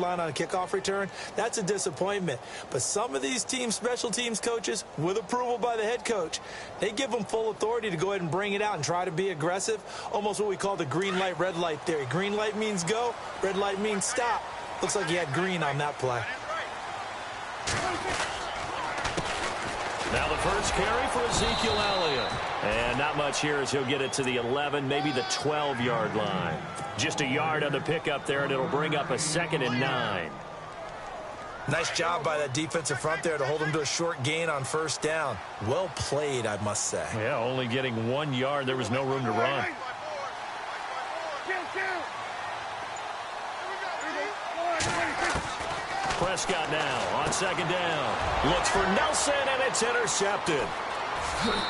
line on a kickoff return, that's a disappointment. But some of these special teams coaches, with approval by the head coach, they give them full authority to go ahead and bring it out and try to be aggressive, almost what we call the green light, red light theory. Green light means go, red light means stop. Looks like he had green on that play. Now the first carry for Ezekiel Elliott. And not much here as he'll get it to the 11, maybe the 12-yard line. Just a yard on the pickup there, and it'll bring up a 2nd and 9. Nice job by that defensive front there to hold him to a short gain on first down. Well played, I must say. Yeah, only getting 1 yard. There was no room to run. Prescott now on 2nd down. Looks for Nelson, and it's intercepted.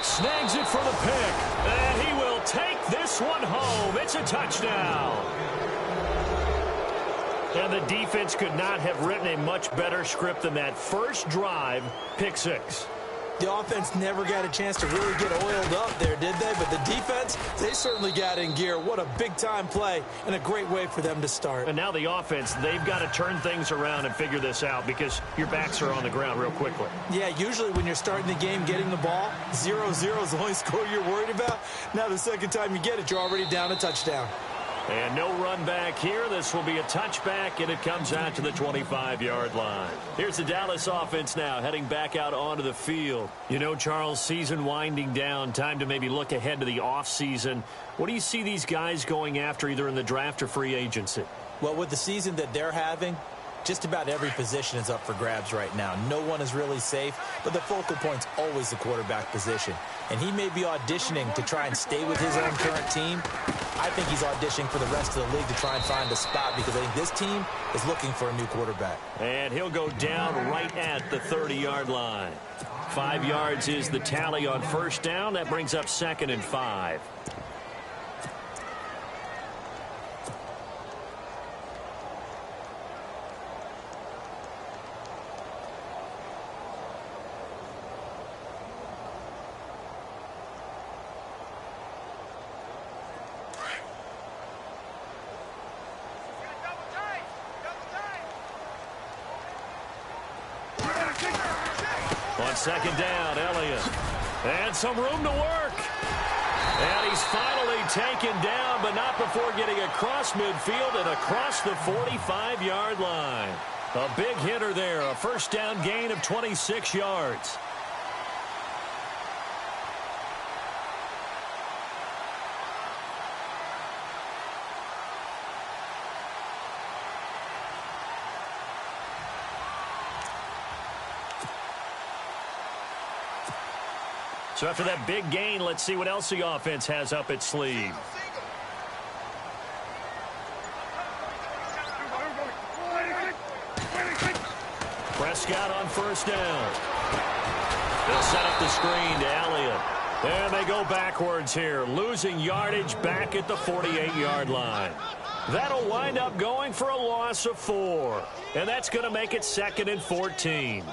Snags it for the pick, and he will take this one home. It's a touchdown. And the defense could not have written a much better script than that first drive, pick 6. The offense never got a chance to really get oiled up there, did they? But the defense, they certainly got in gear. What a big-time play and a great way for them to start. And now the offense, they've got to turn things around and figure this out because your backs are on the ground real quickly. Yeah, usually when you're starting the game, getting the ball, 0-0 is the only score you're worried about. Now the second time you get it, you're already down a touchdown. And no run back here. This will be a touchback, and it comes out to the 25-yard line. Here's the Dallas offense now, heading back out onto the field. You know, Charles, season winding down, time to maybe look ahead to the offseason. What do you see these guys going after either in the draft or free agency? Well, with the season that they're having, just about every position is up for grabs right now. No one is really safe, but the focal point's always the quarterback position. And he may be auditioning to try and stay with his own current team. I think he's auditioning for the rest of the league to try and find a spot because I think this team is looking for a new quarterback. And he'll go down right at the 30-yard line. 5 yards is the tally on first down. That brings up 2nd and 5. On 2nd down, Elliott. And some room to work. And he's finally taken down, but not before getting across midfield and across the 45-yard line. A big hitter there, a first down gain of 26 yards. So after that big gain, let's see what else the offense has up its sleeve. Prescott on first down. They'll set up the screen to Elliott. And they go backwards here, losing yardage back at the 48-yard line. That'll wind up going for a loss of 4. And that's going to make it 2nd and 14.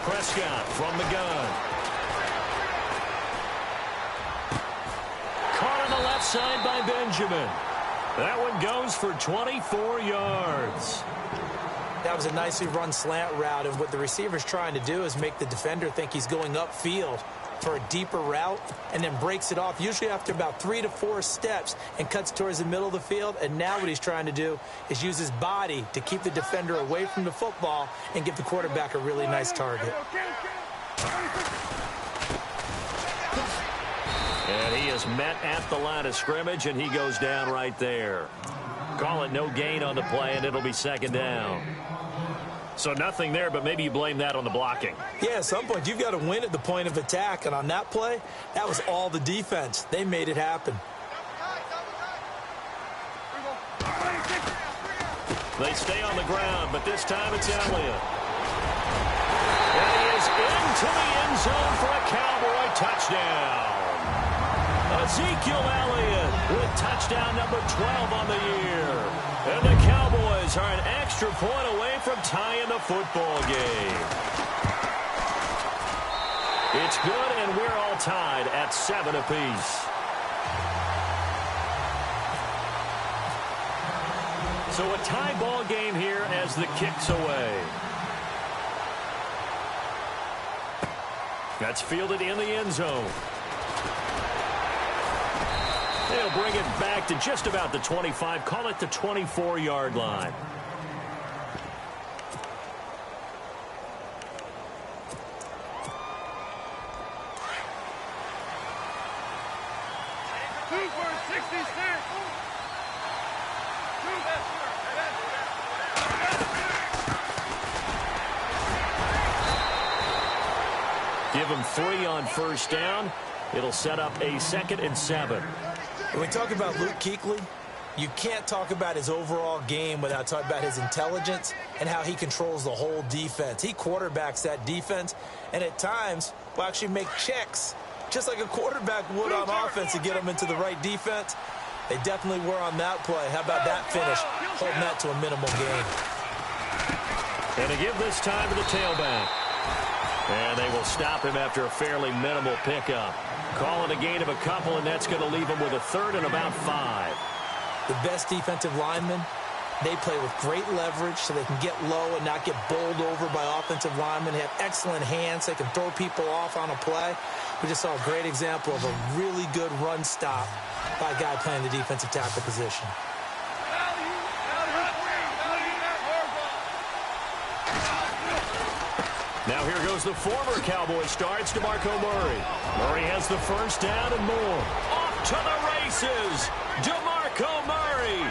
Prescott from the gun. Caught on the left side by Benjamin. That one goes for 24 yards. That was a nicely run slant route, and what the receiver's trying to do is make the defender think he's going upfield for a deeper route and then breaks it off, usually after about 3 to 4 steps, and cuts towards the middle of the field. And now what he's trying to do is use his body to keep the defender away from the football and give the quarterback a really nice target. And he is met at the line of scrimmage, and he goes down right there. Call it no gain on the play, and it'll be 2nd down. So nothing there, but maybe you blame that on the blocking. Yeah, at some point you've got to win at the point of attack, and on that play, that was all the defense. They made it happen. They stay on the ground, but this time it's Elliott. And he is into the end zone for a Cowboy touchdown. Ezekiel Elliott with touchdown number 12 on the year. And the Cowboys are an extra point away from tying the football game. It's good, and we're all tied at 7 apiece. So a tie ball game here as the kick's away. That's fielded in the end zone. They'll bring it back to just about the 25. Call it the 24-yard line. Give him 3 on first down. It'll set up a 2nd and 7. When we talk about Luke Kuechly, you can't talk about his overall game without talking about his intelligence and how he controls the whole defense. He quarterbacks that defense, and at times will actually make checks, just like a quarterback would on offense to get them into the right defense. They definitely were on that play. How about that finish, holding that to a minimal gain. And to give this time to the tailback. And they will stop him after a fairly minimal pickup. Calling a gain of a couple, and that's going to leave him with a 3rd and about 5. The best defensive linemen, they play with great leverage so they can get low and not get bowled over by offensive linemen. They have excellent hands. They can throw people off on a play. We just saw a great example of a really good run stop by a guy playing the defensive tackle position. Now here goes the former Cowboy star, DeMarco Murray. Murray has the first down and more. Off to the races, DeMarco Murray.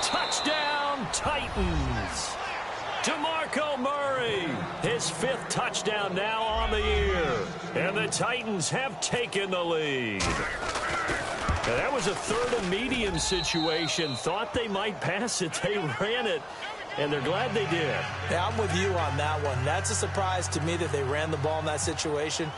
Touchdown, Titans. DeMarco Murray, his 5th touchdown now on the year. And the Titans have taken the lead. Now that was a 3rd and medium situation. Thought they might pass it. They ran it. And they're glad they did. Yeah, I'm with you on that one. That's a surprise to me that they ran the ball in that situation.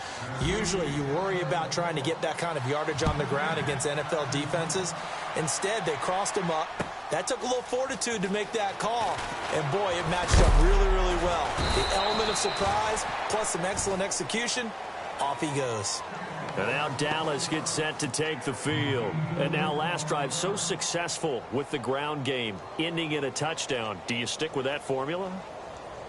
Usually you worry about trying to get that kind of yardage on the ground against NFL defenses. Instead, they crossed him up. That took a little fortitude to make that call. And, boy, it matched up really, really well. The element of surprise plus some excellent execution, off he goes. And now Dallas gets set to take the field. And now last drive so successful with the ground game, ending in a touchdown. Do you stick with that formula?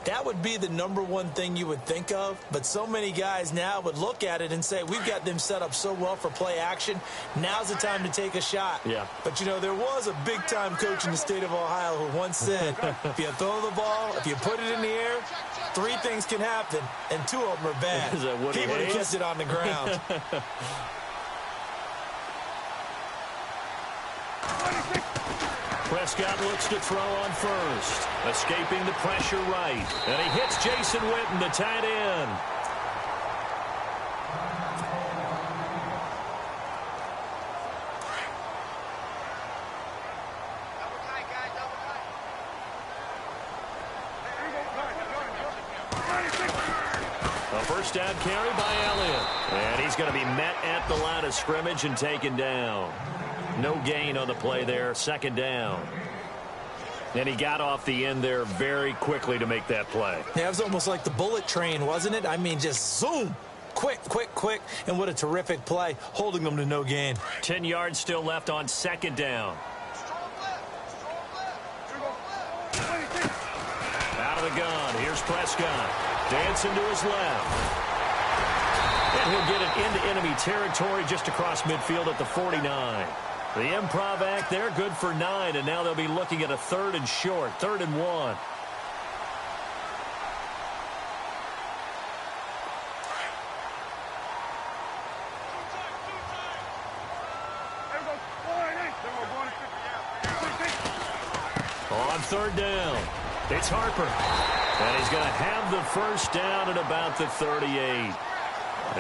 That would be the #1 thing you would think of, but so many guys now would look at it and say, we've got them set up so well for play action. Now's the time to take a shot. Yeah. But, you know, there was a big-time coach in the state of Ohio who once said, if you throw the ball, if you put it in the air, 3 things can happen, and 2 of them are bad. Is that Woody he would have Hayes? kept it on the ground. Prescott looks to throw on first. Escaping the pressure right. And he hits Jason Witten, the tight end. A first down carry by Elliott. And he's going to be met at the line of scrimmage and taken down. No gain on the play there. 2nd down. And he got off the end there very quickly to make that play. Yeah, it was almost like the bullet train, wasn't it? I mean, just zoom. Quick, quick, quick. And what a terrific play, holding them to no gain. 10 yards still left on 2nd down. Out of the gun. Here's Prescott. Dancing to his left. And he'll get it into enemy territory just across midfield at the 49. The improv act there, good for 9, and now they'll be looking at a 3rd and short, 3rd and 1. On 3rd down, it's Harper. And he's going to have the first down at about the 38.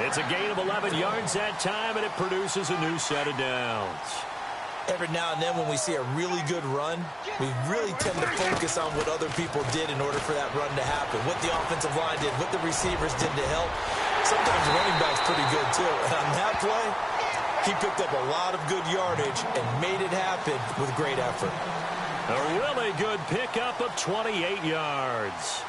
It's a gain of 11 yards that time, and it produces a new set of downs. Every now and then when we see a really good run, we really tend to focus on what other people did in order for that run to happen, what the offensive line did, what the receivers did to help. Sometimes the running back's pretty good, too. And on that play, he picked up a lot of good yardage and made it happen with great effort. A really good pickup of 28 yards.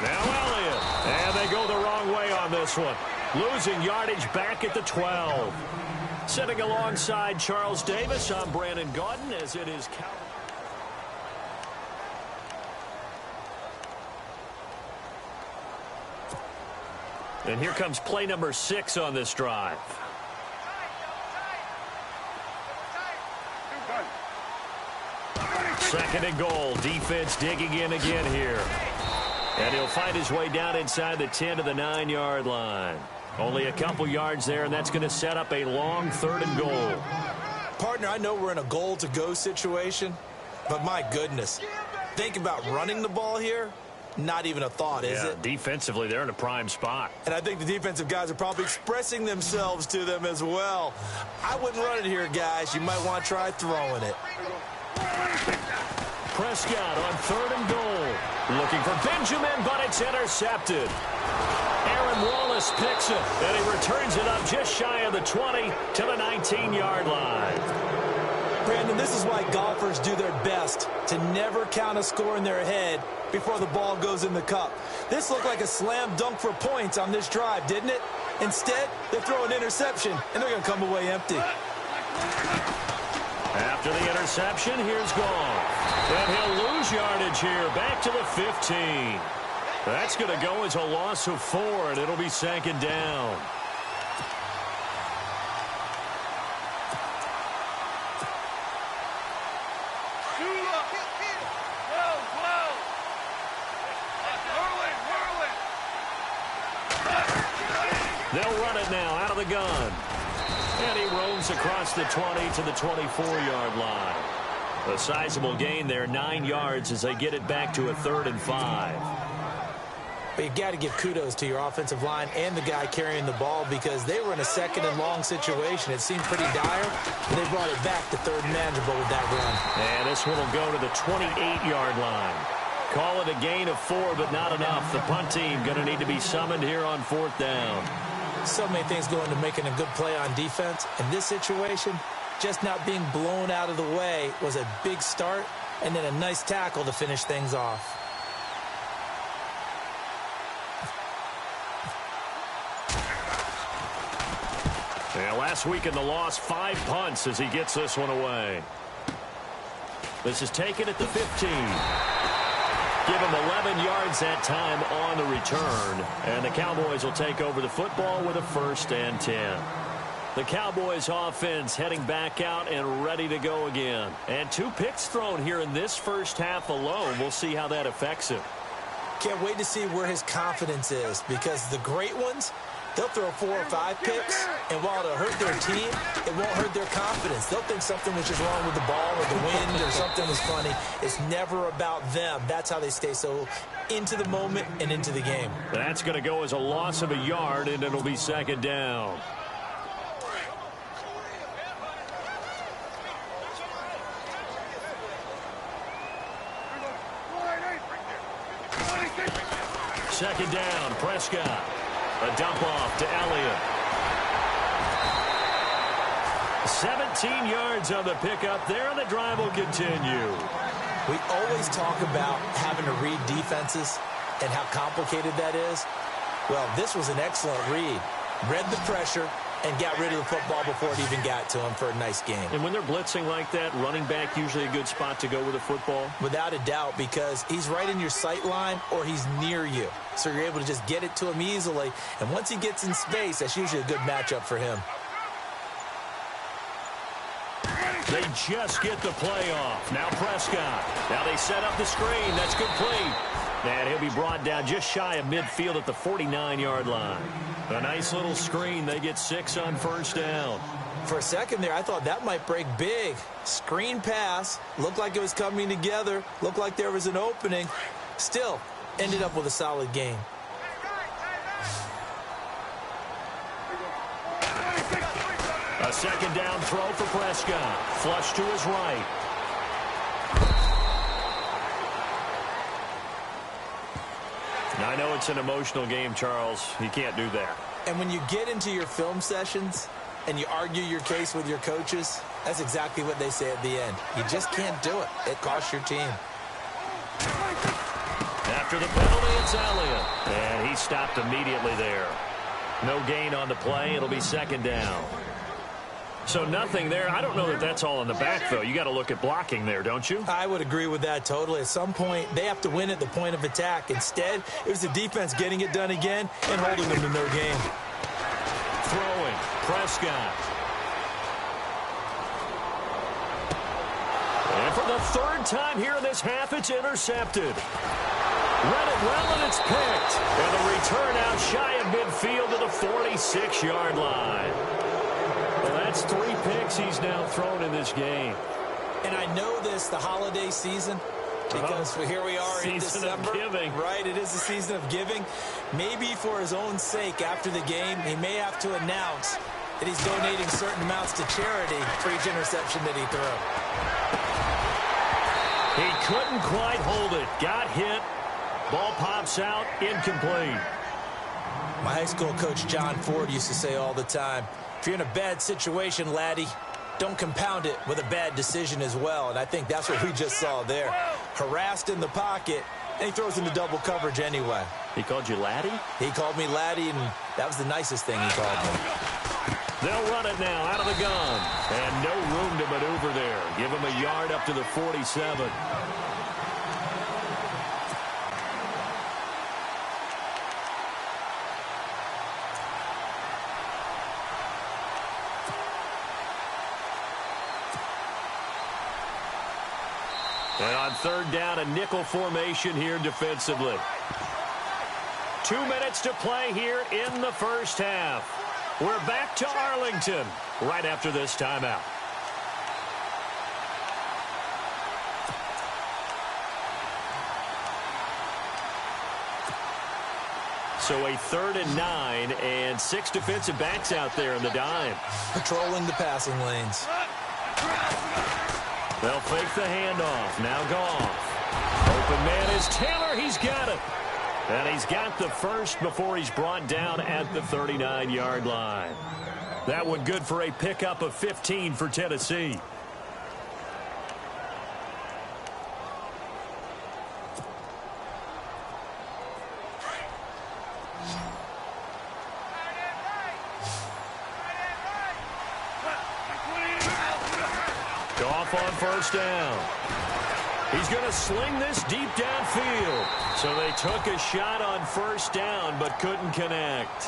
Now Elliott. And they go the wrong way on this one. Losing yardage back at the 12. Sitting alongside Charles Davis, I'm Brandon Gaudin as it is Cal. And here comes play number 6 on this drive. Second and goal. Defense digging in again here. And he'll find his way down inside the 10 to the 9-yard line. Only a couple yards there, and that's going to set up a long 3rd and goal. Partner, I know we're in a goal-to-go situation, but my goodness, think about running the ball here. Not even a thought, is it? Defensively, they're in a prime spot. And I think the defensive guys are probably expressing themselves to them as well. I wouldn't run it here, guys. You might want to try throwing it. Prescott on 3rd and goal. Looking for Benjamin, but it's intercepted. Aaron Wallace picks it, and he returns it up just shy of the 20 to the 19-yard line. Brandon, this is why golfers do their best to never count a score in their head before the ball goes in the cup. This looked like a slam dunk for points on this drive, didn't it? Instead, they throw an interception, and they're going to come away empty. After the interception, here's Goff. And he'll lose yardage here, back to the 15. That's going to go as a loss of 4, and it'll be 2nd down. They'll run it now out of the gun. And he roams across the 20 to the 24-yard line. A sizable gain there, 9 yards as they get it back to a 3rd and 5. But you've got to give kudos to your offensive line and the guy carrying the ball because they were in a 2nd and long situation. It seemed pretty dire, and they brought it back to 3rd and manageable with that run. And this one will go to the 28-yard line. Call it a gain of 4, but not enough. The punt team going to need to be summoned here on 4th down. So many things go into making a good play on defense. In this situation, just not being blown out of the way was a big start, and then a nice tackle to finish things off. Yeah, last week in the loss, 5 punts as he gets this one away. This is taken at the 15. Give him 11 yards that time on the return. And the Cowboys will take over the football with a 1st and 10. The Cowboys offense heading back out and ready to go again. And 2 picks thrown here in this first half alone. We'll see how that affects him. Can't wait to see where his confidence is because the great ones, they'll throw 4 or 5 picks, and while it'll hurt their team, it won't hurt their confidence. They'll think something was just wrong with the ball or the wind or something was funny. It's never about them. That's how they stay so into the moment and into the game. That's going to go as a loss of a yard, and it'll be 2nd down. Second down, Prescott. A dump off to Elliott. 17 yards on the pickup there, and the drive will continue. We always talk about having to read defenses and how complicated that is. Well, this was an excellent read. Read the pressure and got rid of the football before it even got to him for a nice game. And when they're blitzing like that, running back usually a good spot to go with the football? Without a doubt, because he's right in your sight line or he's near you. So you're able to just get it to him easily. And once he gets in space, that's usually a good matchup for him. They just get the play off. Now Prescott. Now they set up the screen. That's complete. And he'll be brought down just shy of midfield at the 49-yard line. A nice little screen. They get 6 on 1st down. For a second there, I thought that might break big. Screen pass. Looked like it was coming together. Looked like there was an opening. Still, ended up with a solid game. A 2nd down throw for Prescott. Flush to his right. I know it's an emotional game, Charles. You can't do that. And when you get into your film sessions and you argue your case with your coaches, that's exactly what they say at the end. You just can't do it. It costs your team. After the penalty, it's Elliott. And he stopped immediately there. No gain on the play. It'll be second down. So nothing there. I don't know that that's all in the back, though. You got to look at blocking there, don't you? I would agree with that totally. At some point, they have to win at the point of attack. Instead, it was the defense getting it done again and holding them to no gain. Throwing, Prescott. And for the third time here in this half, it's intercepted. Read it well, and it's picked. And the return out shy of midfield to the 46-yard line. Well, that's 3 picks he's now thrown in this game. And I know this, the holiday season, because here we are in December. Season of giving. Right, it is the season of giving. Maybe for his own sake after the game, he may have to announce that he's donating certain amounts to charity for each interception that he threw. He couldn't quite hold it. Got hit. Ball pops out. Incomplete. My high school coach, John Ford, used to say all the time, if you're in a bad situation, laddie, don't compound it with a bad decision as well. And I think that's what we just saw there. Harassed in the pocket, and he throws into double coverage anyway. He called you laddie? He called me laddie, and that was the nicest thing he called me. They'll run it now out of the gun. And no room to maneuver there. Give him a yard up to the 47. And on third down, a nickel formation here defensively. 2 minutes to play here in the first half. We're back to Arlington right after this timeout. So a 3rd and 9 and 6 defensive backs out there in the dime. Patrolling the passing lanes. They'll fake the handoff. Now Goff. Open man is Taylor. He's got it. And he's got the first before he's brought down at the 39-yard line. That one good for a pickup of 15 for Tennessee. Goff on first down. He's going to sling this deep downfield. So they took a shot on first down but couldn't connect.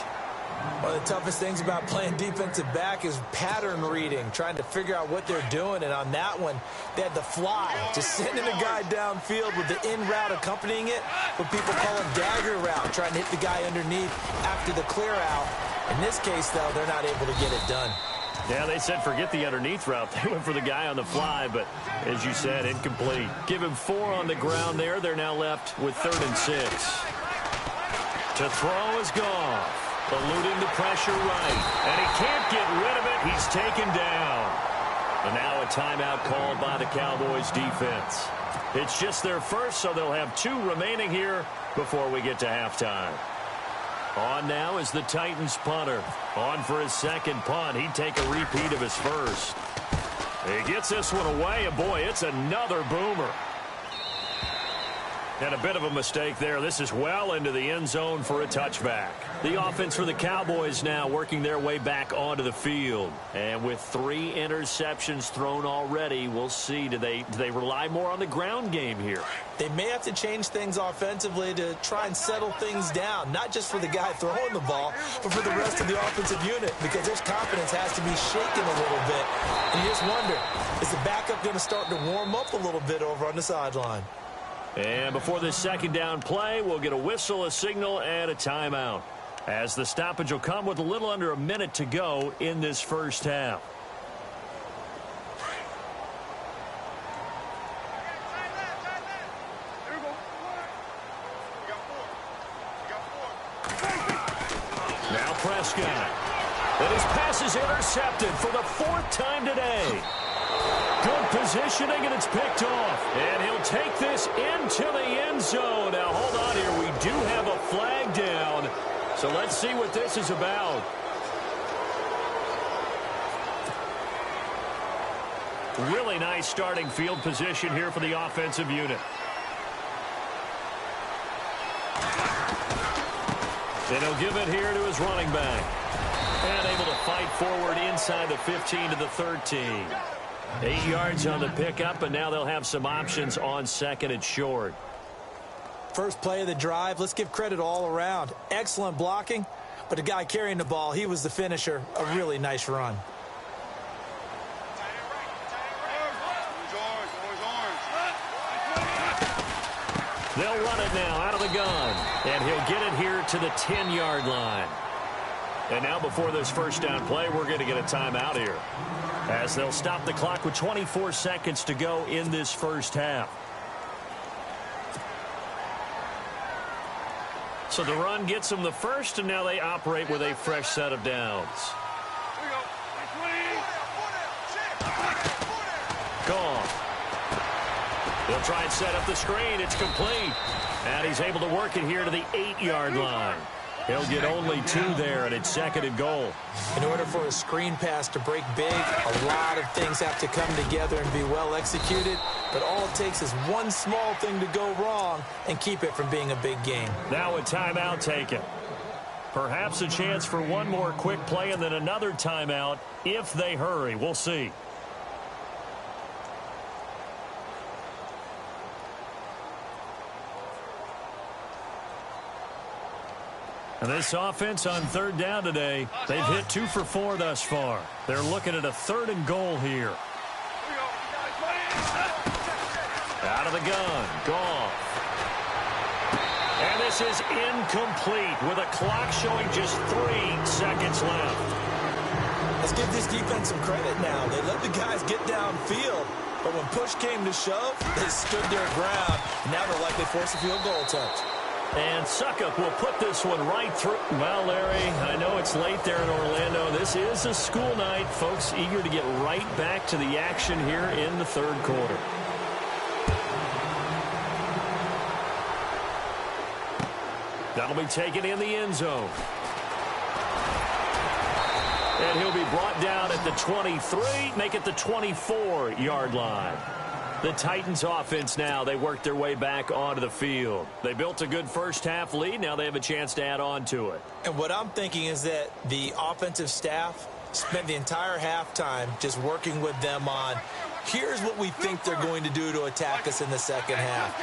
One of the toughest things about playing defensive back is pattern reading, trying to figure out what they're doing. And on that one, they had the fly, just sending a guy downfield with the in route accompanying it, what people call a dagger route, trying to hit the guy underneath after the clear out. In this case, though, they're not able to get it done. Yeah, they said forget the underneath route. They went for the guy on the fly, but as you said, incomplete. Give him 4 on the ground there. They're now left with 3rd and 6. To throw is Goff. Eluding the pressure right. And he can't get rid of it. He's taken down. And now a timeout called by the Cowboys defense. It's just their first, so they'll have 2 remaining here before we get to halftime. On now is the Titans punter. On for his second punt. He'd take a repeat of his first. He gets this one away, and boy, it's another boomer. And a bit of a mistake there. This is well into the end zone for a touchback. The offense for the Cowboys now working their way back onto the field. And with 3 interceptions thrown already, we'll see. Do they rely more on the ground game here? They may have to change things offensively to try and settle things down, not just for the guy throwing the ball, but for the rest of the offensive unit, because their confidence has to be shaken a little bit. And you just wonder, is the backup going to start to warm up a little bit over on the sideline? And before this second down play, we'll get a whistle, a signal, and a timeout, as the stoppage will come with a little under a minute to go in this first half. Now Prescott. And his pass is intercepted for the 4th time today. Good positioning, and it's picked off. And he'll take this into the end zone. Now, hold on here. We do have a flag down. So let's see what this is about. Really nice starting field position here for the offensive unit. And he'll give it here to his running back. And able to fight forward inside the 15 to the 13. 8 yards on the pickup, and now they'll have some options on second and short. First play of the drive, let's give credit all around. Excellent blocking, but the guy carrying the ball, he was the finisher. A really nice run. They'll run it now out of the gun, and he'll get it here to the 10-yard line. And now before this first down play, we're going to get a timeout here, as they'll stop the clock with 24 seconds to go in this first half. So the run gets them the first, and now they operate with a fresh set of downs. Goff. He'll try and set up the screen. It's complete. And he's able to work it here to the 8-yard line. He'll get only 2 there, and it's second and goal. In order for a screen pass to break big, a lot of things have to come together and be well executed. But all it takes is one small thing to go wrong and keep it from being a big game. Now a timeout taken. Perhaps a chance for one more quick play and then another timeout if they hurry. We'll see. And this offense on third down today, they've hit 2 for 4 thus far. They're looking at a 3rd and goal here. Out of the gun, Goff. And this is incomplete with a clock showing just 3 seconds left. Let's give this defense some credit now. They let the guys get downfield, but when push came to shove, they stood their ground. And now they'll likely force a field goal attempt. And Succop will put this one right through. Well, Larry, I know it's late there in Orlando. This is a school night. Folks eager to get right back to the action here in the third quarter. That'll be taken in the end zone. And he'll be brought down at the 23, make it the 24-yard line. The Titans offense now, they work their way back onto the field. They built a good first-half lead. Now they have a chance to add on to it. And what I'm thinking is that the offensive staff spent the entire halftime just working with them on, here's what we think they're going to do to attack us in the second half.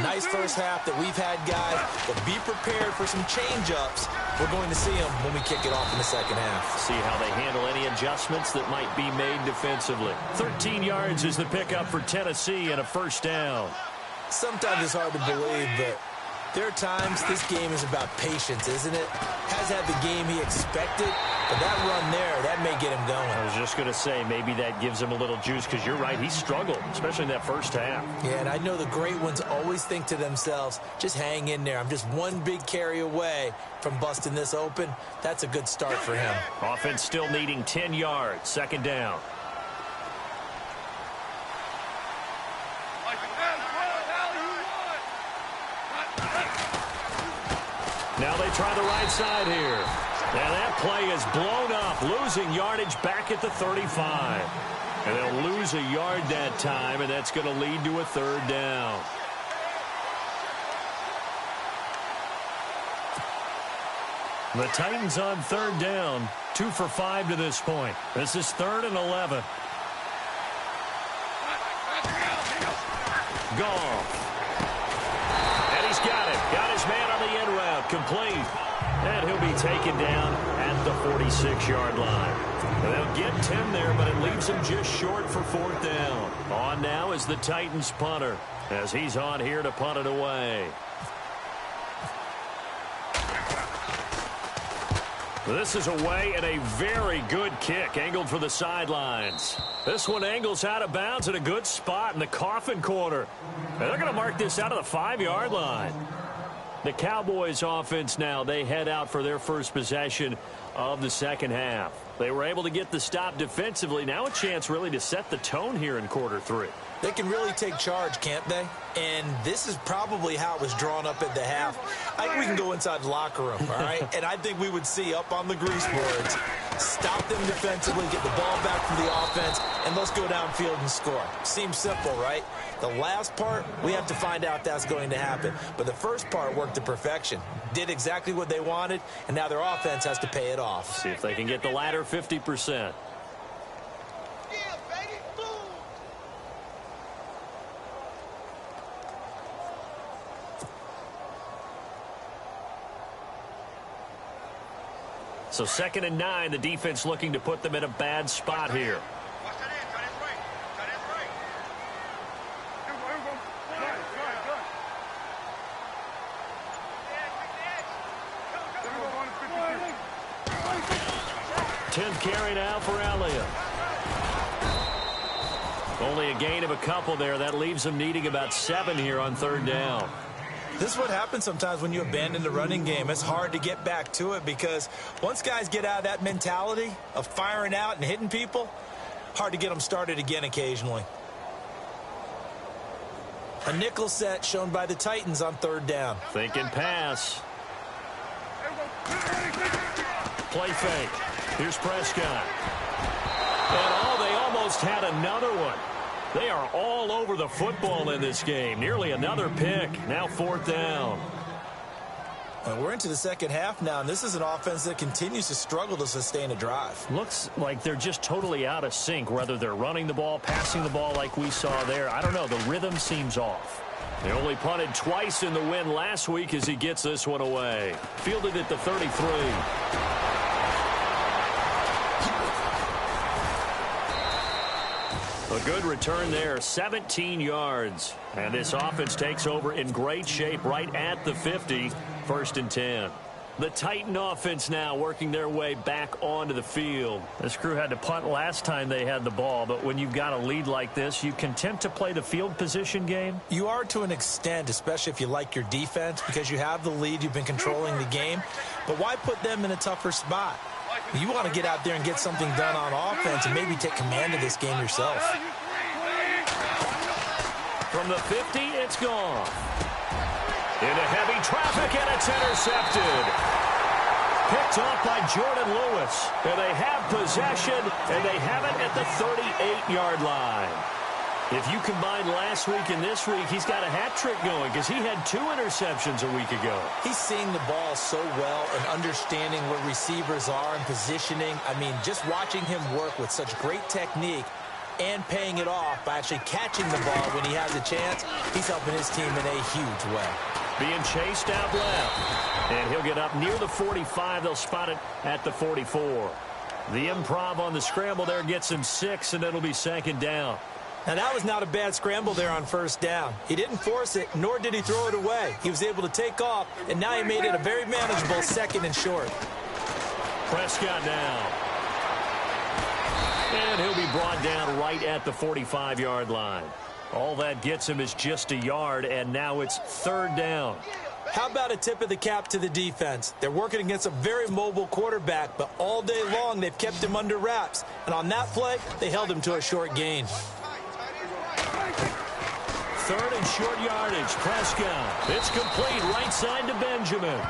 Nice first half that we've had, guys, but be prepared for some change-ups. We're going to see them when we kick it off in the second half. See how they handle any adjustments that might be made defensively. 13 yards is the pickup for Tennessee and a first down. Sometimes it's hard to believe, but there are times this game is about patience, isn't it? Has had the game he expected, but that run there, that may get him going. I was just going to say, maybe that gives him a little juice, because you're right, he struggled, especially in that first half. Yeah, and I know the great ones always think to themselves, just hang in there. I'm just one big carry away from busting this open. That's a good start for him. Offense still needing 10 yards, second down. Now they try the right side here. And that play is blown up, losing yardage back at the 35. And they'll lose a yard that time, and that's going to lead to a third down. The Titans on third down, 2 for 5 to this point. This is 3rd and 11. Goff. And he's got it. Got his man on the end route. Complete. And he'll be taken down at the 46-yard line. And they'll get 10 there, but it leaves him just short for 4th down. On now is the Titans punter, as he's on here to punt it away. This is away, and a very good kick angled for the sidelines. This one angles out of bounds at a good spot in the coffin corner. And they're going to mark this out of the 5-yard line. The Cowboys offense now, they head out for their first possession of the second half. They were able to get the stop defensively. Now a chance really to set the tone here in quarter three. They can really take charge, can't they? And this is probably how it was drawn up at the half. I think we can go inside the locker room, all right? And I think we would see up on the grease boards, stop them defensively, get the ball back from the offense, and let's go downfield and score. Seems simple, right? The last part, we have to find out if that's going to happen. But the first part worked to perfection. Did exactly what they wanted, and now their offense has to pay it off. See if they can get the latter 50%. So 2nd and 9, the defense looking to put them in a bad spot here. Tenth carry now for Elliott. Only a gain of a couple there. That leaves them needing about 7 here on 3rd down. This is what happens sometimes when you abandon the running game. It's hard to get back to it because once guys get out of that mentality of firing out and hitting people, hard to get them started again occasionally. A nickel set shown by the Titans on 3rd down. Thinking pass. Play fake. Here's Prescott. And they almost had another one. They are all over the football in this game. Nearly another pick. Now 4th down. And we're into the second half now, and this is an offense that continues to struggle to sustain a drive. Looks like they're just totally out of sync, whether they're running the ball, passing the ball like we saw there. I don't know. The rhythm seems off. They only punted twice in the win last week as he gets this one away. Fielded at the 33. A good return there, 17 yards. And this offense takes over in great shape right at the 50, 1st and 10. The Titan offense now working their way back onto the field. This crew had to punt last time they had the ball, but when you've got a lead like this, you content to play the field position game? You are to an extent, especially if you like your defense, because you have the lead, you've been controlling the game. But why put them in a tougher spot? You want to get out there and get something done on offense and maybe take command of this game yourself. From the 50, it's gone. Into heavy traffic, and it's intercepted. Picked off by Jordan Lewis. And they have possession, and they have it at the 38-yard line. If you combine last week and this week, he's got a hat trick going because he had 2 interceptions a week ago. He's seeing the ball so well and understanding where receivers are and positioning. I mean, just watching him work with such great technique and paying it off by actually catching the ball when he has a chance, he's helping his team in a huge way. Being chased out left. And he'll get up near the 45. They'll spot it at the 44. The improv on the scramble there gets him 6, and it'll be 2nd down. Now, that was not a bad scramble there on 1st down. He didn't force it, nor did he throw it away. He was able to take off, and now he made it a very manageable 2nd and short. Prescott now. And he'll be brought down right at the 45-yard line. All that gets him is just a yard, and now it's 3rd down. How about a tip of the cap to the defense? They're working against a very mobile quarterback, but all day long they've kept him under wraps. And on that play, they held him to a short gain. 3rd and short yardage. Prescott. It's complete right side to Benjamin.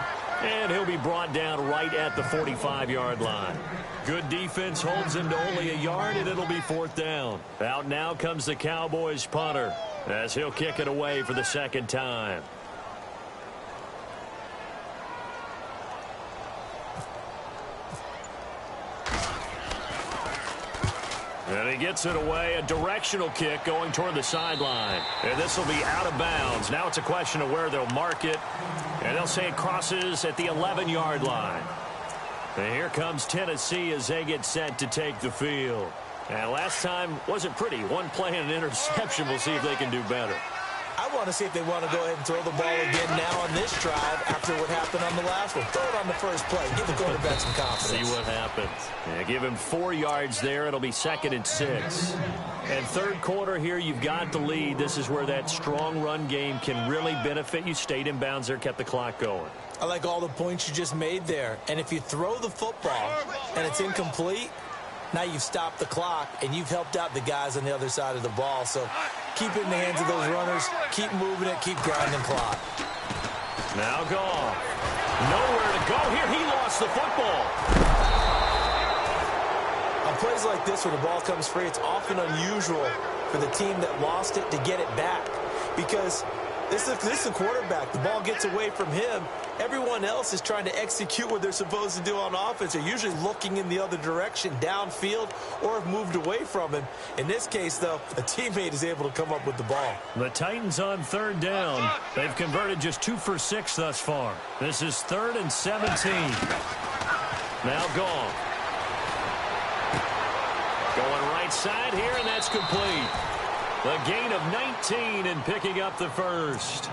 And he'll be brought down right at the 45-yard line. Good defense holds him to only a yard, and it'll be 4th down. Out now comes the Cowboys punter as he'll kick it away for the 2nd time. And he gets it away, a directional kick going toward the sideline. And this will be out of bounds. Now it's a question of where they'll mark it. And they'll say it crosses at the 11-yard line. And here comes Tennessee as they get set to take the field. And last time wasn't pretty. One play and an interception. We'll see if they can do better. I want to see if they want to go ahead and throw the ball again now on this drive after what happened on the last one. Throw it on the first play. Give the quarterback some confidence. See what happens. Yeah, give him 4 yards there. It'll be 2nd and 6. And third quarter here, you've got the lead. This is where that strong run game can really benefit you. Stayed in bounds there, kept the clock going. I like all the points you just made there. And if you throw the football and it's incomplete, now you've stopped the clock and you've helped out the guys on the other side of the ball. So keep it in the hands of those runners. Keep moving it. Keep grinding clock. Now Goff. Nowhere to go here. He lost the football. On plays like this where the ball comes free, it's often unusual for the team that lost it to get it back. Because this is a quarterback. The ball gets away from him. Everyone else is trying to execute what they're supposed to do on offense. They're usually looking in the other direction, downfield, or have moved away from him. In this case, though, a teammate is able to come up with the ball. The Titans on 3rd down. They've converted just 2 for 6 thus far. This is 3rd and 17. Now Goff. Going right side here, and that's complete. The gain of 19 and picking up the first.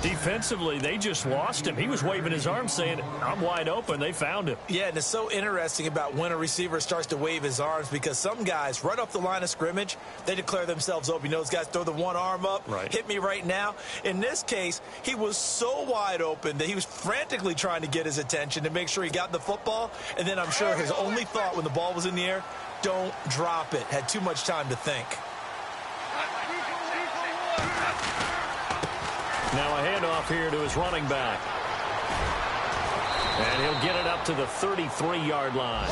Defensively, they just lost him. He was waving his arms saying, I'm wide open. They found him. Yeah, and it's so interesting about when a receiver starts to wave his arms because some guys, right off the line of scrimmage, they declare themselves open. You know, those guys throw the one arm up, right. Hit me right now. In this case, he was so wide open that he was frantically trying to get his attention to make sure he got the football. And then I'm sure his only thought when the ball was in the air, don't drop it. Had too much time to think. Now a handoff here to his running back. And he'll get it up to the 33-yard line.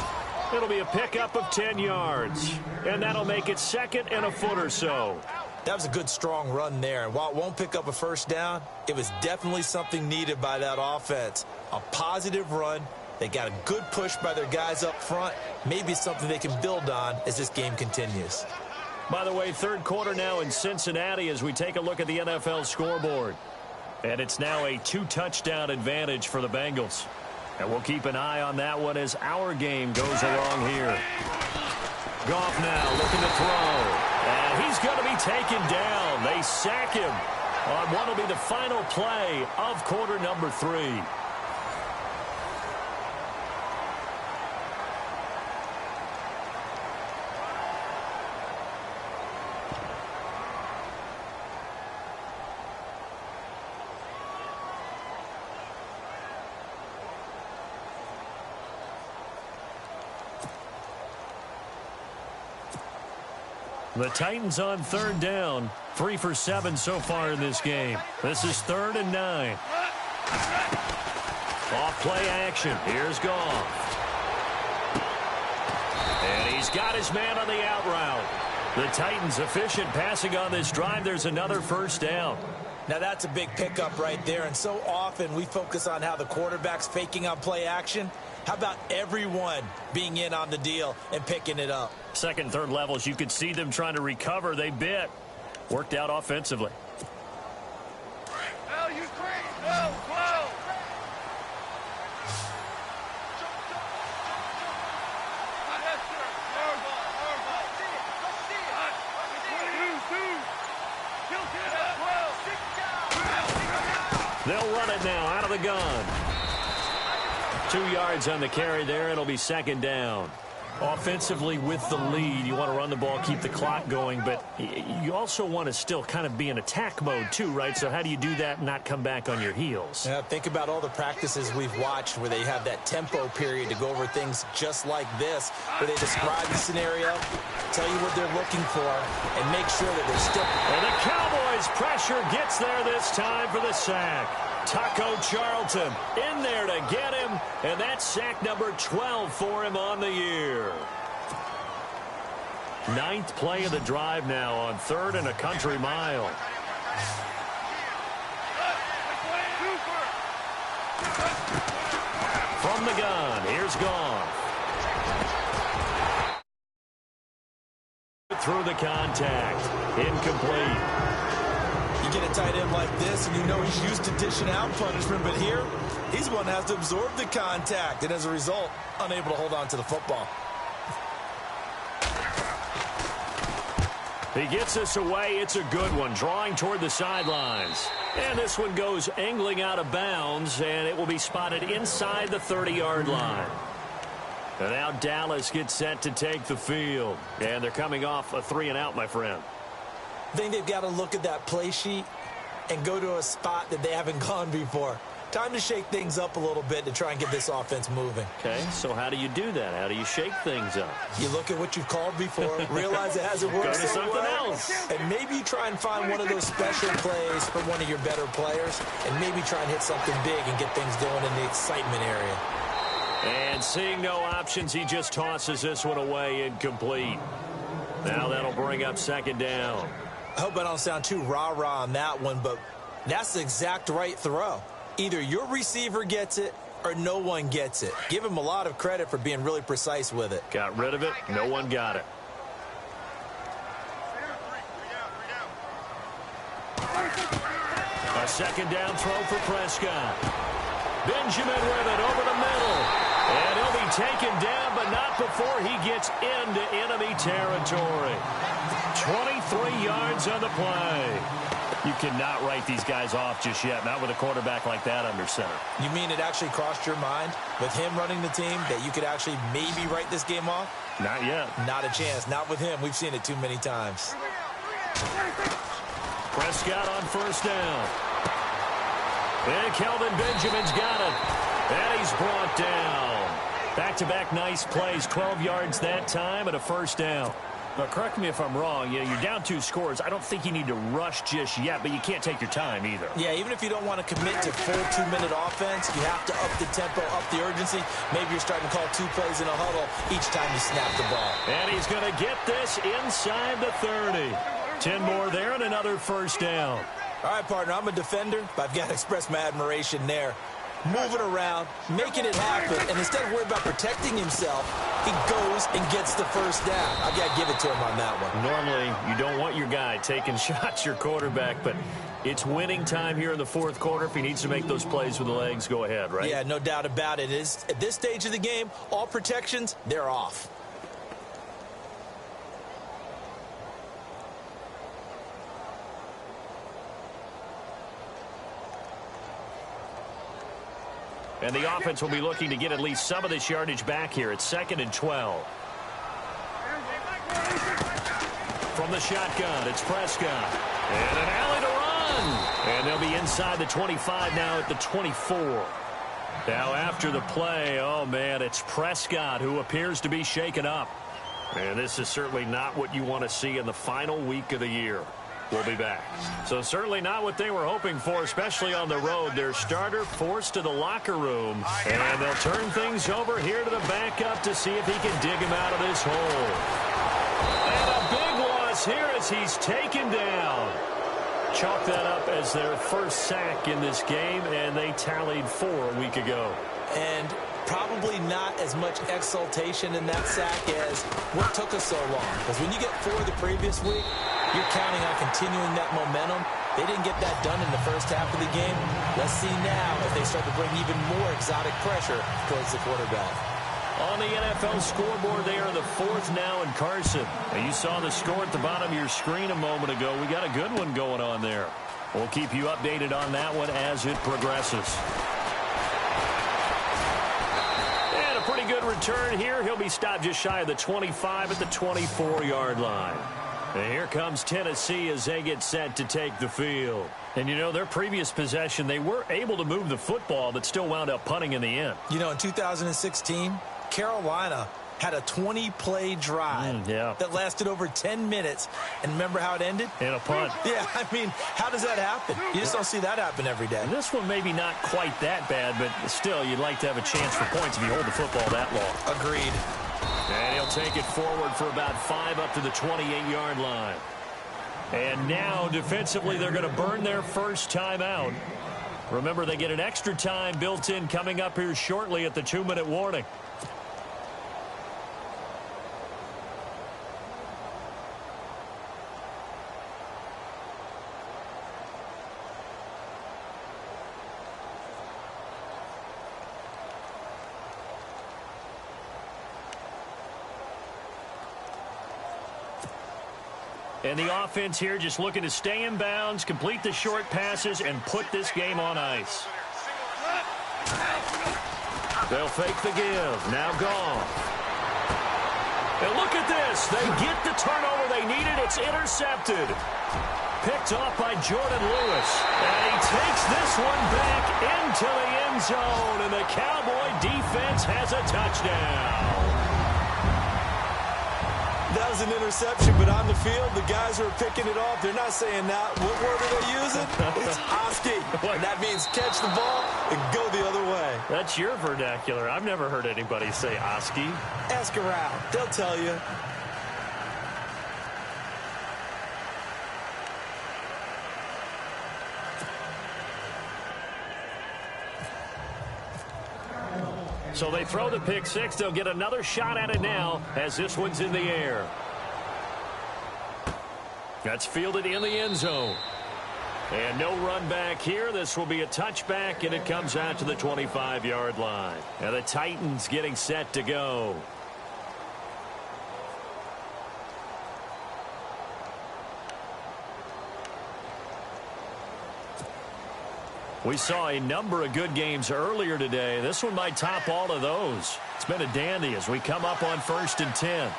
It'll be a pickup of 10 yards. And that'll make it 2nd and a foot or so. That was a good, strong run there. And while it won't pick up a first down, it was definitely something needed by that offense. A positive run. They got a good push by their guys up front. Maybe something they can build on as this game continues. By the way, third quarter now in Cincinnati as we take a look at the NFL scoreboard. And it's now a 2-touchdown advantage for the Bengals. And we'll keep an eye on that one as our game goes along here. Goff now looking to throw. And he's going to be taken down. They sack him on what will be the final play of quarter number 3. The Titans on 3rd down. 3 for 7 so far in this game. This is 3rd and 9. Off play action. Here's Goff. And he's got his man on the out route. The Titans efficient passing on this drive. There's another first down. Now that's a big pickup right there. And so often we focus on how the quarterback's faking on play action. How about everyone being in on the deal and picking it up? Second, third levels, you could see them trying to recover. They bit. Worked out offensively. They'll run it now out of the gun. 2 yards on the carry there. It'll be 2nd down. Offensively with the lead, you want to run the ball, keep the clock going, but you also want to still kind of be in attack mode too, right? So how do you do that and not come back on your heels? Yeah, think about all the practices we've watched where they have that tempo period to go over things just like this, where they describe the scenario, tell you what they're looking for, and make sure that they're still... And the Cowboys' pressure gets there this time for the sack. Taco Charlton in there to get him, and that's sack number 12 for him on the year. 9th play of the drive now on 3rd and a country mile. From the gun, here's Goff. Through the contact, incomplete. You get a tight end like this, and you know he's used to dishing out punishment, but here, he's the one that has to absorb the contact, and as a result, unable to hold on to the football. He gets this away. It's a good one, drawing toward the sidelines. And this one goes angling out of bounds, and it will be spotted inside the 30-yard line. And now Dallas gets set to take the field. And they're coming off a 3-and-out, my friend. I think they've got to look at that play sheet and go to a spot that they haven't gone before. Time to shake things up a little bit to try and get this offense moving. Okay, so how do you do that? How do you shake things up? You look at what you've called before, realize it hasn't worked Go to so something well, else. and maybe you try and find one of those special plays for one of your better players, and maybe try and hit something big and get things going in the excitement area. And seeing no options, he just tosses this one away incomplete. Now that'll bring up 2nd down. I hope I don't sound too rah-rah on that one, but that's the exact right throw. Either your receiver gets it or no one gets it. Give him a lot of credit for being really precise with it. Got rid of it. No one got it. A 2nd down throw for Prescott. Benjamin with it over the middle. And he'll be taken down, but not before he gets into enemy territory. 23 yards on the play. You cannot write these guys off just yet, not with a quarterback like that under center. You mean it actually crossed your mind with him running the team that you could actually maybe write this game off? Not yet. Not a chance. Not with him. We've seen it too many times. Prescott on 1st down. And Kelvin Benjamin's got it. And he's brought down. Back-to-back nice plays. 12 yards that time and a 1st down. Now, correct me if I'm wrong. You're down 2 scores. I don't think you need to rush just yet, but you can't take your time either. Yeah, even if you don't want to commit to full 2-minute offense, you have to up the tempo, up the urgency. Maybe you're starting to call 2 plays in a huddle each time you snap the ball. And he's going to get this inside the 30. 10 more there and another 1st down. All right, partner, I'm a defender, but I've got to express my admiration there. Moving around, making it happen, and instead of worrying about protecting himself, he goes and gets the 1st down. I've got to give it to him on that one. Normally, you don't want your guy taking shots, your quarterback, but it's winning time here in the 4th quarter. If he needs to make those plays with the legs, go ahead, right? Yeah, no doubt about it. At this stage of the game, all protections, they're off. And the offense will be looking to get at least some of this yardage back here. It's 2nd and 12. From the shotgun, it's Prescott. And an alley to run. And they'll be inside the 25 now at the 24. Now after the play, oh man, it's Prescott who appears to be shaken up. And this is certainly not what you want to see in the final week of the year. We'll be back. So certainly not what they were hoping for, especially on the road. Their starter forced to the locker room. And they'll turn things over here to the backup to see if he can dig him out of this hole. And a big loss here as he's taken down. Chalk that up as their 1st sack in this game, and they tallied 4 a week ago. And probably not as much exultation in that sack as what took us so long. Because when you get 4 the previous week, you're counting on continuing that momentum. They didn't get that done in the first half of the game. Let's see now if they start to bring even more exotic pressure towards the quarterback. On the NFL scoreboard, they are the 4th now in Carson. Now, you saw the score at the bottom of your screen a moment ago. We got a good one going on there. We'll keep you updated on that one as it progresses. And a pretty good return here. He'll be stopped just shy of the 25 at the 24-yard line. And here comes Tennessee as they get set to take the field. And, you know, their previous possession, they were able to move the football, but still wound up punting in the end. You know, in 2016, Carolina had a 20-play drive that lasted over 10 minutes. And remember how it ended? In a punt. Yeah, I mean, how does that happen? You just don't see that happen every day. And this one maybe not quite that bad, but still, you'd like to have a chance for points if you hold the football that long. Agreed. And he'll take it forward for about 5 up to the 28-yard line. And now, defensively, they're going to burn their first time out. Remember, they get an extra time built in coming up here shortly at the 2-minute warning. And the offense here just looking to stay in bounds, complete the short passes, and put this game on ice. They'll fake the give. Now gone. And look at this. They get the turnover they needed. It's intercepted. Picked off by Jordan Lewis. And he takes this one back into the end zone. And the Cowboy defense has a touchdown. That was an interception, but on the field, the guys who are picking it off, they're not saying that. What word are they using? It's Oski. And that means catch the ball and go the other way. That's your vernacular. I've never heard anybody say Oski. Ask around. They'll tell you. So they throw the pick six. They'll get another shot at it now as this one's in the air. That's fielded in the end zone. And no run back here. This will be a touchback, and it comes out to the 25-yard line. And the Titans getting set to go. We saw a number of good games earlier today. This one might top all of those. It's been a dandy as we come up on 1st and 10.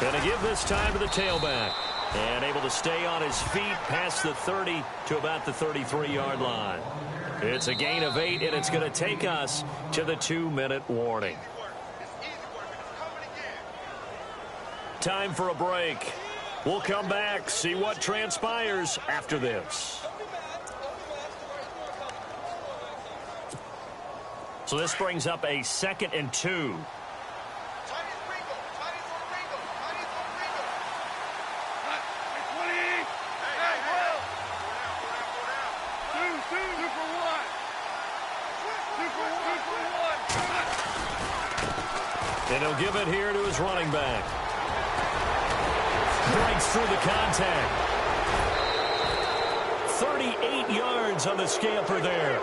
Going to give this time to the tailback. And able to stay on his feet past the 30 to about the 33-yard line. It's a gain of 8, and it's going to take us to the 2-minute warning. Time for a break. We'll come back, see what transpires after this. So this brings up a 2nd and 2. And he'll give it here to his running back. Breaks through the contact. 38 yards on the scamper there.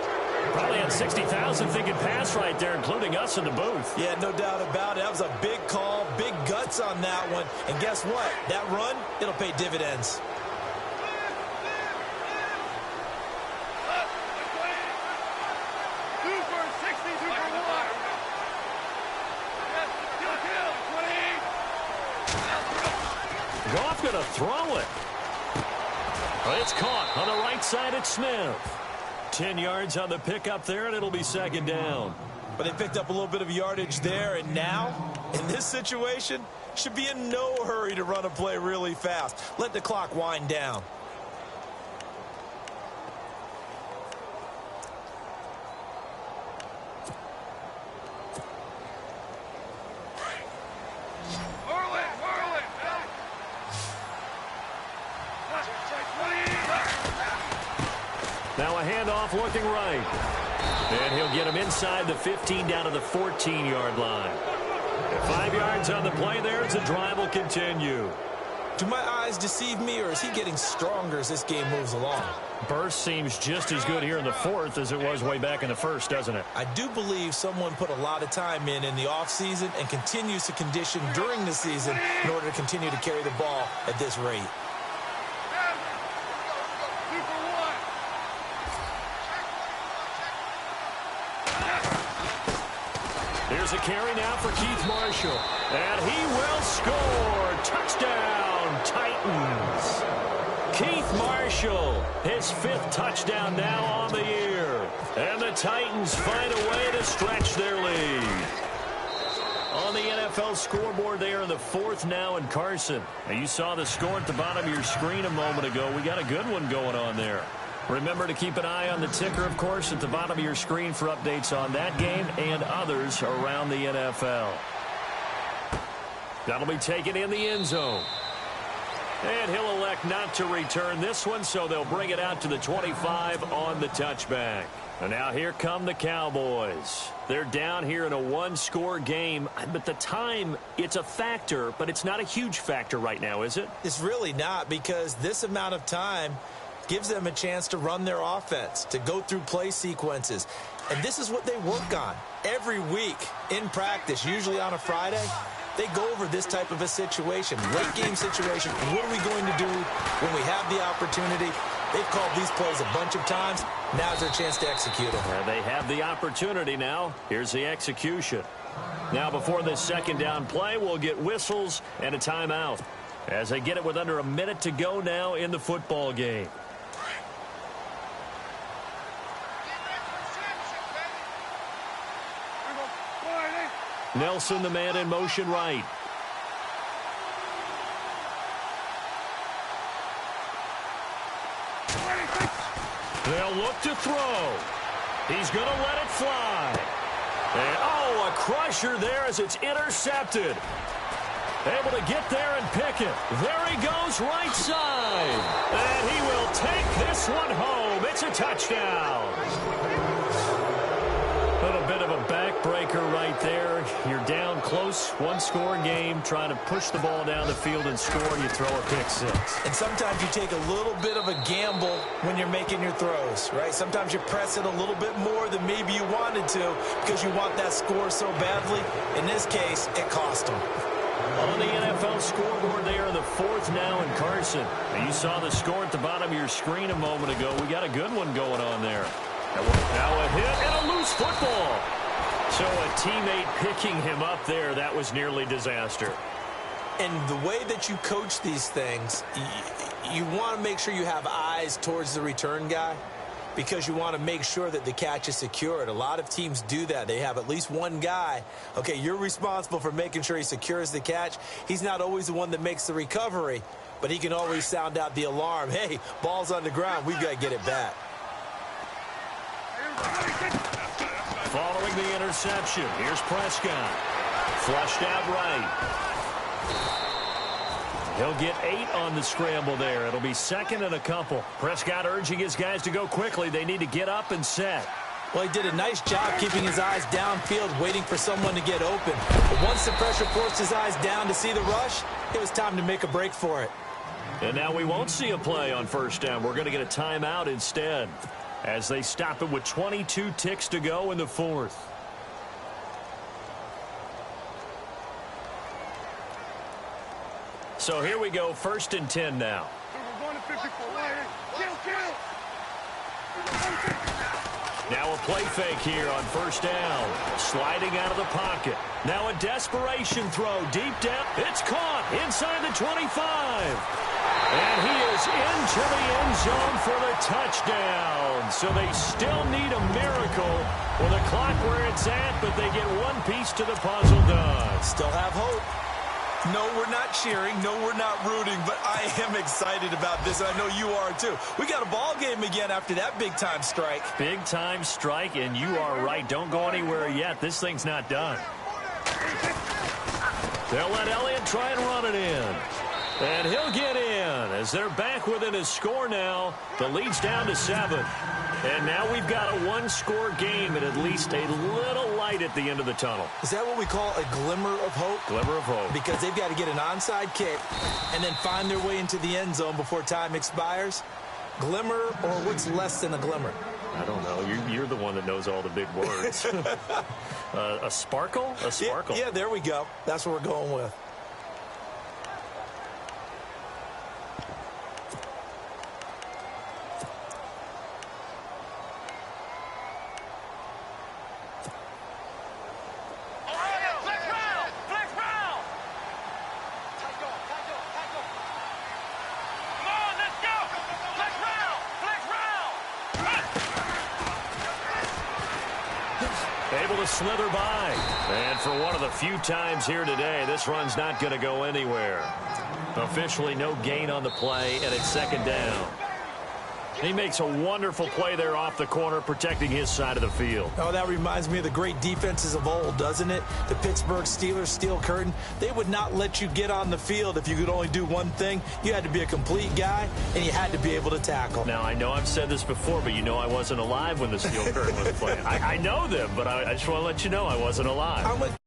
Probably had 60,000 thinking pass right there, including us in the booth. Yeah, no doubt about it. That was a big call, big guts on that one. And guess what? That run, it'll pay dividends. Goff going to throw it. It's caught on the right side at Smith. 10 yards on the pickup there, and it'll be 2nd down. But they picked up a little bit of yardage there, and now, in this situation, should be in no hurry to run a play really fast. Let the clock wind down. Now a handoff looking right. And he'll get him inside the 15 down to the 14-yard line. 5 yards on the play there as the drive will continue. Do my eyes deceive me, or is he getting stronger as this game moves along? Burst seems just as good here in the 4th as it was way back in the 1st, doesn't it? I do believe someone put a lot of time in the offseason and continues to condition during the season in order to continue to carry the ball at this rate. Here's a carry now for Keith Marshall. And he will score. Touchdown, Titans. Keith Marshall, his 5th touchdown now on the year. And the Titans find a way to stretch their lead. On the NFL scoreboard, they are in the 4th now in Carson. Now you saw the score at the bottom of your screen a moment ago. We got a good one going on there. Remember to keep an eye on the ticker, of course, at the bottom of your screen for updates on that game and others around the NFL. That'll be taken in the end zone. And he'll elect not to return this one, so they'll bring it out to the 25 on the touchback. And now here come the Cowboys. They're down here in a one-score game, but the time, it's a factor, but it's not a huge factor right now, is it? It's really not, because this amount of time gives them a chance to run their offense, to go through play sequences. And this is what they work on every week in practice, usually on a Friday. They go over this type of a situation, late game situation. What are we going to do when we have the opportunity? They've called these plays a bunch of times. Now's their chance to execute it. They have the opportunity now. Here's the execution. Now, before this second down play, we'll get whistles and a timeout as they get it with under a minute to go now in the football game. Nelson, the man in motion right. They'll look to throw. He's going to let it fly. And, oh, a crusher there as it's intercepted. Able to get there and pick it. There he goes, right side. And he will take this one home. It's a touchdown. A little bit of a backbreaker right there. You're down close, one-score game, trying to push the ball down the field and score, and you throw a pick six. And sometimes you take a little bit of a gamble when you're making your throws, right? Sometimes you press it a little bit more than maybe you wanted to because you want that score so badly. In this case, it cost them. On the NFL scoreboard there in the fourth now in Carson. And you saw the score at the bottom of your screen a moment ago. We got a good one going on there. Now a hit and a loose football. So a teammate picking him up there, that was nearly disaster. And the way that you coach these things, you want to make sure you have eyes towards the return guy because you want to make sure that the catch is secured. A lot of teams do that. They have at least one guy. Okay, you're responsible for making sure he secures the catch. He's not always the one that makes the recovery, but he can always sound out the alarm. Hey, ball's on the ground. We've got to get it back. Following the interception, here's Prescott. Flushed out right. He'll get 8 on the scramble there. It'll be second and a couple. Prescott urging his guys to go quickly. They need to get up and set. Well, he did a nice job keeping his eyes downfield, waiting for someone to get open. But once the pressure forced his eyes down to see the rush, it was time to make a break for it. And now we won't see a play on first down. We're going to get a timeout instead, as they stop it with 22 ticks to go in the fourth. So here we go, 1st and 10 now. Now a play fake here on first down. Sliding out of the pocket. Now a desperation throw deep down. It's caught inside the 25. And he is into the end zone for the touchdown. So they still need a miracle with the clock where it's at, but they get one piece to the puzzle done. Still have hope. No, we're not cheering. No, we're not rooting, but I am excited about this. I know you are, too. We got a ball game again after that big-time strike. Big-time strike, and you are right. Don't go anywhere yet. This thing's not done. They'll let Elliott try and run it in. And he'll get in as they're back within his score now. The lead's down to 7. And now we've got a one-score game and at least a little light at the end of the tunnel. Is that what we call a glimmer of hope? Glimmer of hope. Because they've got to get an onside kick and then find their way into the end zone before time expires. Glimmer, or what's less than a glimmer? I don't know. You're the one that knows all the big words. A sparkle? A sparkle. Yeah, there we go. That's what we're going with. Able to slither by. And for one of the few times here today, this run's not going to go anywhere. Officially no gain on the play, and it's second down. He makes a wonderful play there off the corner, protecting his side of the field. Oh, that reminds me of the great defenses of old, doesn't it? The Pittsburgh Steelers, steel curtain. They would not let you get on the field if you could only do one thing. You had to be a complete guy, and you had to be able to tackle. Now, I know I've said this before, but you know I wasn't alive when the steel curtain was playing. I know them, but I just want to let you know I wasn't alive.